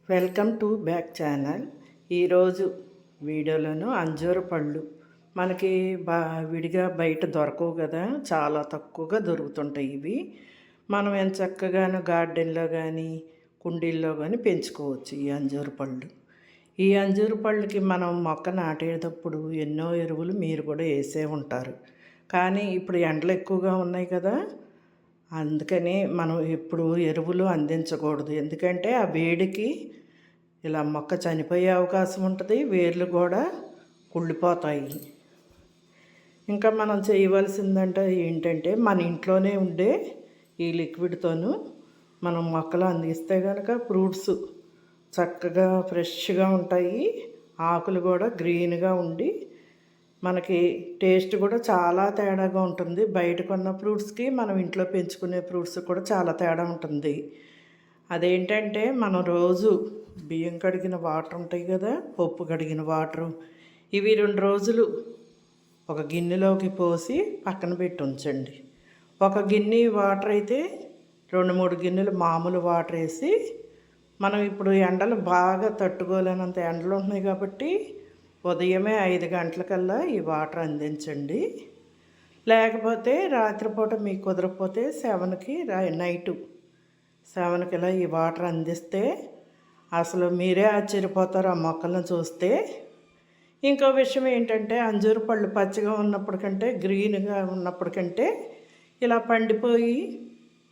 Welcome to back channel. ఈరోజు వీడియోలోను అంజూర పళ్ళు మనకి విడిగా బయట దొరకవు కదా, చాలా తక్కువగా దొరుకుతుంటాయి ఇవి. మనం చక్కగాను గార్డెన్లో కానీ కుండీల్లో కానీ పెంచుకోవచ్చు ఈ అంజూర పళ్ళు. ఈ అంజూర పళ్ళకి మనం మొక్క నాటేటప్పుడు ఎన్నో ఎరువులు మీరు కూడా వేసే ఉంటారు. కానీ ఇప్పుడు ఎండలు ఎక్కువగా ఉన్నాయి కదా, అందుకని మనం ఎప్పుడు ఎరువులు అందించకూడదు. ఎందుకంటే ఆ వేడికి ఇలా మొక్క చనిపోయే అవకాశం ఉంటుంది, వేర్లు కూడా కుళ్ళిపోతాయి. ఇంకా మనం చేయవలసిందంటే ఏంటంటే మన ఇంట్లోనే ఉండే ఈ లిక్విడ్తోనూ మనం మొక్కలు అందిస్తే కనుక ఫ్రూట్స్ చక్కగా ఫ్రెష్గా ఉంటాయి, ఆకులు కూడా గ్రీన్గా ఉండి మనకి టేస్ట్ కూడా చాలా తేడాగా ఉంటుంది. బయట కొన్న ఫ్రూట్స్కి మనం ఇంట్లో పెంచుకునే ఫ్రూట్స్ కూడా చాలా తేడా ఉంటుంది. అదేంటంటే మనం రోజు బియ్యం కడిగిన వాటర్ ఉంటాయి కదా, పప్పు కడిగిన వాటరు, ఇవి 2 రోజులు ఒక గిన్నెలోకి పోసి పక్కన పెట్టి ఉంచండి. ఒక గిన్నె వాటర్ అయితే 2-3 గిన్నెలు మామూలు వాటర్ వేసి, మనం ఇప్పుడు ఎండలు బాగా తట్టుకోలేనంత ఎండలు ఉంటున్నాయి కాబట్టి ఉదయమే 5 గంటలకల్లా ఈ వాటర్ అందించండి. లేకపోతే రాత్రిపూట మీకు కుదరకపోతే 7కి నైటు 7కి ఇలా ఈ వాటర్ అందిస్తే అసలు మీరే ఆశ్చర్యపోతారు ఆ మొక్కలను చూస్తే. ఇంకో విషయం ఏంటంటే అంజూరు పళ్ళు పచ్చగా ఉన్నప్పటికంటే గ్రీన్గా ఉన్నప్పటికంటే ఇలా పండిపోయి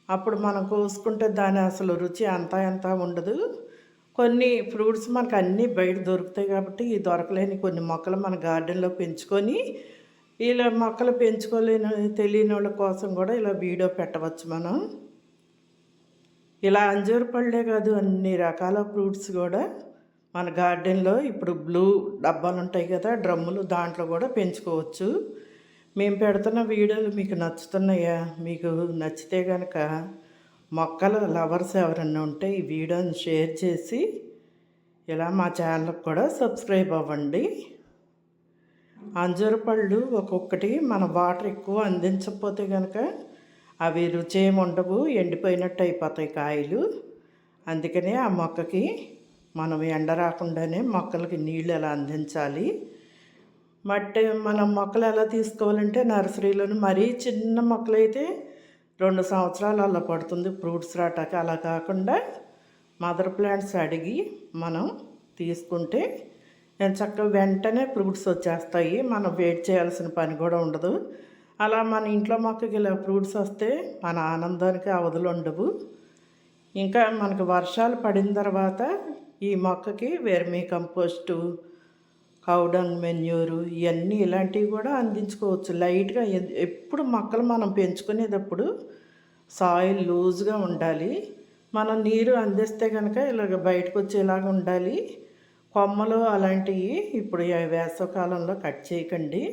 అప్పుడు మనం కోసుకుంటే దాని అసలు రుచి అంతా ఉండదు. కొన్ని ఫ్రూట్స్ మనకు అన్నీ బయట దొరుకుతాయి కాబట్టి ఈ దొరకలేని కొన్ని మొక్కలు మన గార్డెన్లో పెంచుకొని ఇలా మొక్కలు పెంచుకోలేని తెలియని వాళ్ళ కోసం కూడా ఇలా వీడియో పెట్టవచ్చు మనం. ఇలా అంజూరు పళ్ళే కాదు, అన్ని రకాల ఫ్రూట్స్ కూడా మన గార్డెన్లో ఇప్పుడు బ్లూ డబ్బాలు ఉంటాయి కదా, డ్రమ్ములు, దాంట్లో కూడా పెంచుకోవచ్చు. మేము పెడుతున్న వీడియోలు మీకు నచ్చుతున్నాయా? మీకు నచ్చితే కనుక మొక్కల లవర్స్ ఎవరన్నా ఉంటే ఈ వీడియోని షేర్ చేసి ఇలా మా ఛానల్కి కూడా సబ్స్క్రైబ్ అవ్వండి. అంజూర పళ్ళు ఒక్కొక్కటి మన వాటర్ ఎక్కువ అందించకపోతే కనుక అవి రుచి ఏమి ఉండవు, ఎండిపోయినట్టు అయిపోతాయి కాయలు. అందుకనే ఆ మొక్కకి మనం ఎండ రాకుండానే మొక్కలకి నీళ్ళు ఎలా అందించాలి. మనం మొక్కలు ఎలా తీసుకోవాలంటే నర్సరీలోని మరీ చిన్న మొక్కలైతే 2 సంవత్సరాలు అలా పడుతుంది ఫ్రూట్స్ రాటాక. అలా కాకుండా మదర్ ప్లాంట్స్ అడిగి మనం తీసుకుంటే చక్కగా వెంటనే ఫ్రూట్స్ వచ్చేస్తాయి, మనం వెయిట్ చేయాల్సిన పని కూడా ఉండదు. అలా మన ఇంట్లో మొక్కకి ఇలా ఫ్రూట్స్ వస్తే మన ఆనందానికి అవధులు ఉండవు. ఇంకా మనకు వర్షాలు పడిన తర్వాత ఈ మొక్కకి వెర్మీ కంపోస్టు, కౌడంగ్ మెన్యూరు, ఇవన్నీ ఇలాంటివి కూడా అందించుకోవచ్చు లైట్గా. ఎప్పుడు మొక్కలు మనం పెంచుకునేటప్పుడు సాయిల్ లూజ్గా ఉండాలి. మనం నీరు అందిస్తే కనుక ఇలాగ బయటకు వచ్చేలాగా ఉండాలి. కొమ్మలు అలాంటివి ఇప్పుడు వేసవకాలంలో కట్ చేయకండి.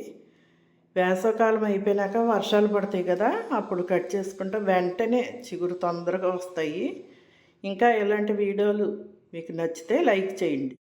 వేసవకాలం అయిపోయినాక వర్షాలు పడతాయి కదా, అప్పుడు కట్ చేసుకుంటే వెంటనే చిగురు తొందరగా వస్తాయి. ఇంకా ఇలాంటి వీడియోలు మీకు నచ్చితే లైక్ చేయండి.